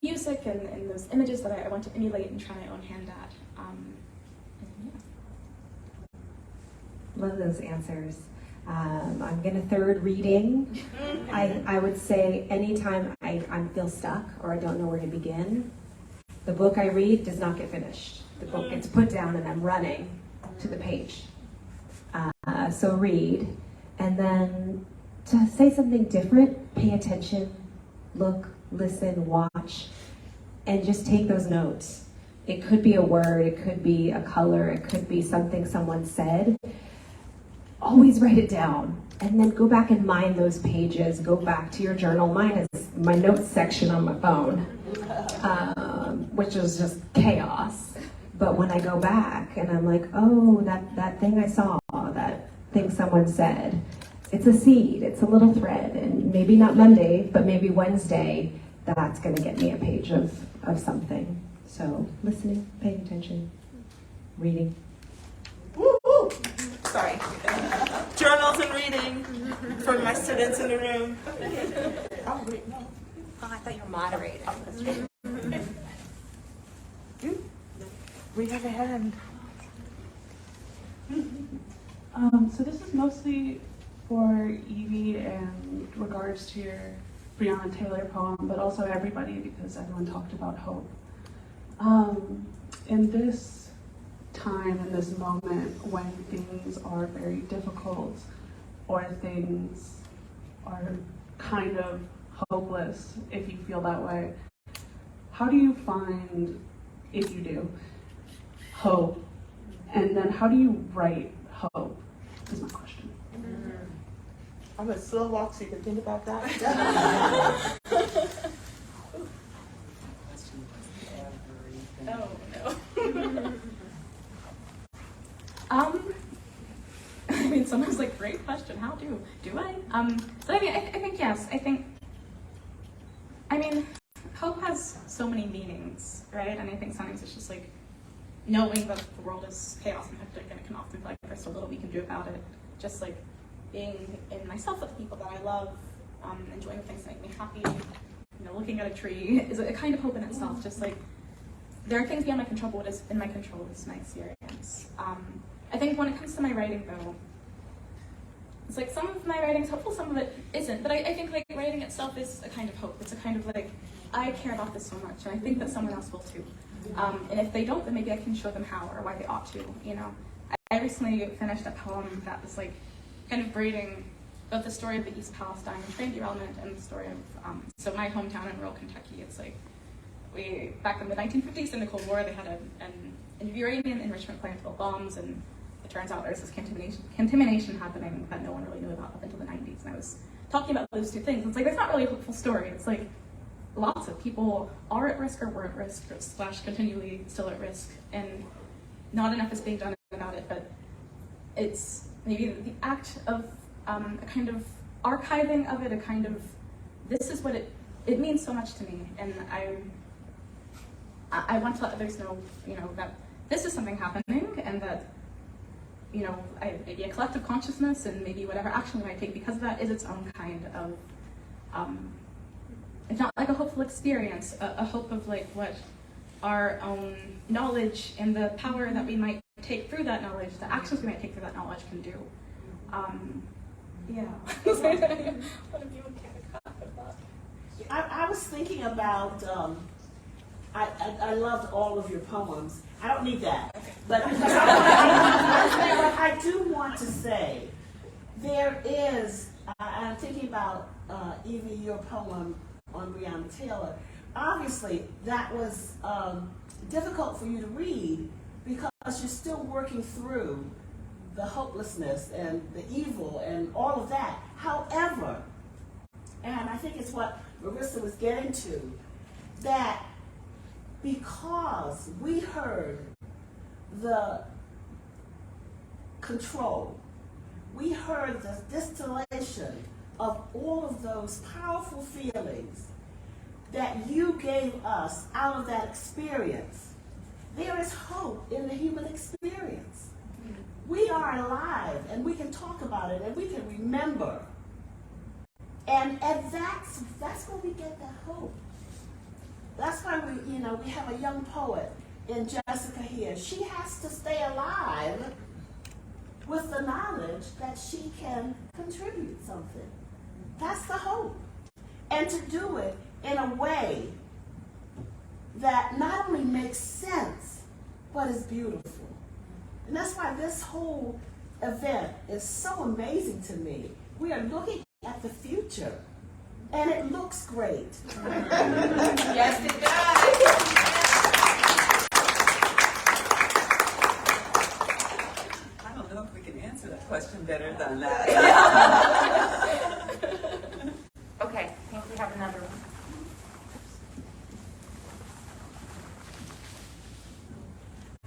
music and those images that I want to emulate and try my own hand at. Love those answers. I'm going to third reading. I would say anytime I feel stuck or I don't know where to begin, the book I read does not get finished. The book gets put down and I'm running to the page. So read, and then to say something different, pay attention, look, listen, watch, and just take those notes. It could be a word, it could be a color, it could be something someone said. Always write it down, and then go back and mine those pages. Go back to your journal. Mine is my notes section on my phone, which is just chaos. But when I go back and I'm like, oh, that thing I saw, that thing someone said, it's a seed, it's a little thread, and maybe not Monday, but maybe Wednesday, that's going to get me a page of something. So listening, paying attention, reading. Woo-hoo! Sorry. Journals and reading for my students in the room. Oh, wait, no. Oh, I thought you were moderating. We have a hand. So this is mostly for Evie and regards to your Breonna Taylor poem, but also everybody, because everyone talked about hope. In this time, in this moment, when things are very difficult or things are kind of hopeless, if you feel that way, how do you find, if you do, hope? And then how do you write hope, is my question. I'm a slow walk, so you can think about that. Oh, no. I mean, someone's great question. How do I? But I mean, I think yes. I mean, hope has so many meanings, right? And I think sometimes it's just knowing that the world is chaos and hectic, and it can often feel like there's so little we can do about it. Just being in myself with the people that I love, enjoying the things that make me happy. Looking at a tree is a kind of hope in itself. Just there are things beyond my control, but what is in my control is my experience. I think when it comes to my writing, though, it's some of my writing's hopeful, some of it isn't. But I think writing itself is a kind of hope. It's a kind of I care about this so much, and I think that someone else will too. And if they don't, then maybe I can show them how or why they ought to. I recently finished a poem that was kind of braiding both the story of the East Palestine train derailment and the story of so my hometown in rural Kentucky. It's we back in the 1950s in the Cold War, they had an uranium enrichment plant full of bombs, and it turns out there's this contamination happening that no one really knew about up until the 90s. And I was talking about those two things. It's it's not really a hopeful story. It's lots of people are at risk or were at risk or / continually still at risk, and not enough is being done about it. But it's maybe the act of a kind of archiving of it, a kind of, this is what it means so much to me, and I want to let others know, that this is something happening, and that, maybe a collective consciousness and maybe whatever action we might take because of that is its own kind of, it's not a hopeful experience, a hope of what our own knowledge and the power that we might take through that knowledge, the actions we might take through that knowledge can do. Yeah. One of you would care to comment on that? I was thinking about, I loved all of your poems. I don't need that. But, but I do want to say, there is, I'm thinking about, Evie, your poem on Breonna Taylor. Obviously, that was difficult for you to read because you're still working through the hopelessness and the evil and all of that. However, and I think it's what Marissa was getting to, that because we heard the control, we heard the distillation of all of those powerful feelings that you gave us out of that experience, there is hope in the human experience. We are alive and we can talk about it and we can remember. And that's where we get that hope. That's why we have a young poet in Jessica here. She has to stay alive with the knowledge that she can contribute something. That's the hope. And to do it in a way that not only makes sense, but is beautiful. And that's why this whole event is so amazing to me. We are looking at the future, and it looks great. Yes, it does. I don't know if we can answer that question better than that. Okay, I think we have another one.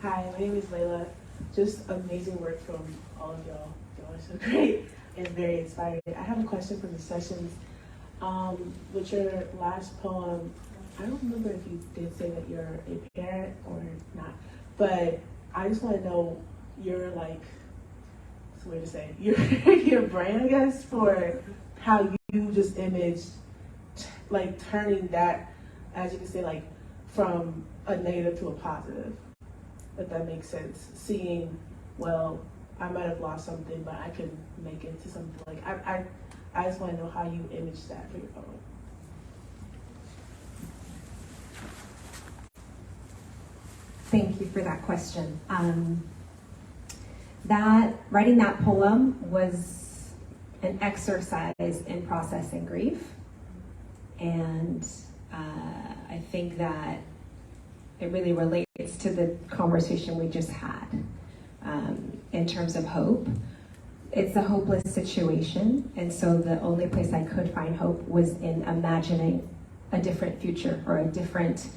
Hi, my name is Layla. Just amazing work from all of y'all. Y'all are so great and very inspiring. I have a question for the sessions. With your last poem, I don't remember if you did say that you're a parent or not, but I just want to know your what's the way to say it? your brand, I guess, for how you just imaged turning that, as you can say, from a negative to a positive. If that makes sense. Seeing, well, I might have lost something, but I can make it into something. I just want to know how you image that for your poem. Thank you for that question. Writing that poem was an exercise in processing grief, and I think that it really relates to the conversation we just had in terms of hope. It's a hopeless situation, and so the only place I could find hope was in imagining a different future or a different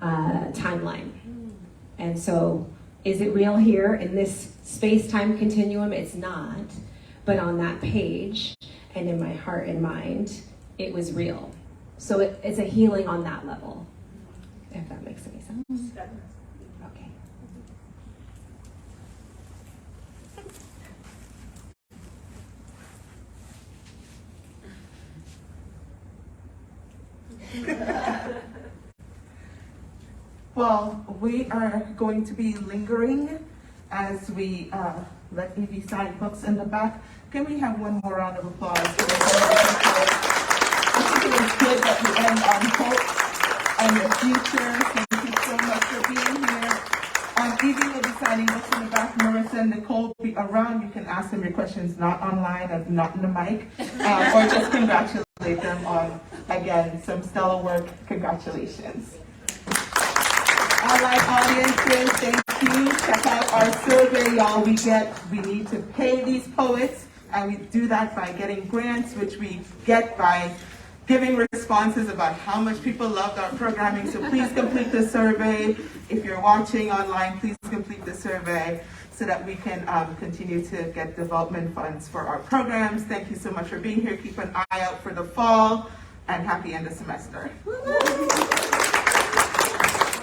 timeline. And so, is it real here in this space-time continuum? It's not, but on that page and in my heart and mind, it was real. So it's a healing on that level, if that makes any sense. Okay. Well, we are going to be lingering as we let Evie sign books in the back. Can we have one more round of applause? I think it was good that we end on hope and the future. Thank you so much for being here. Evie will be signing books in the back. Marissa and Nicole will be around. You can ask them your questions not online or not in the mic, or just congratulate them on, again, some stellar work. Congratulations. Online audiences, thank you. Check out our survey, y'all. We need to pay these poets, and we do that by getting grants, which we get by giving responses about how much people loved our programming. So please complete the survey. If you're watching online, please complete the survey so that we can continue to get development funds for our programs. Thank you so much for being here. Keep an eye out for the fall, and happy end of semester.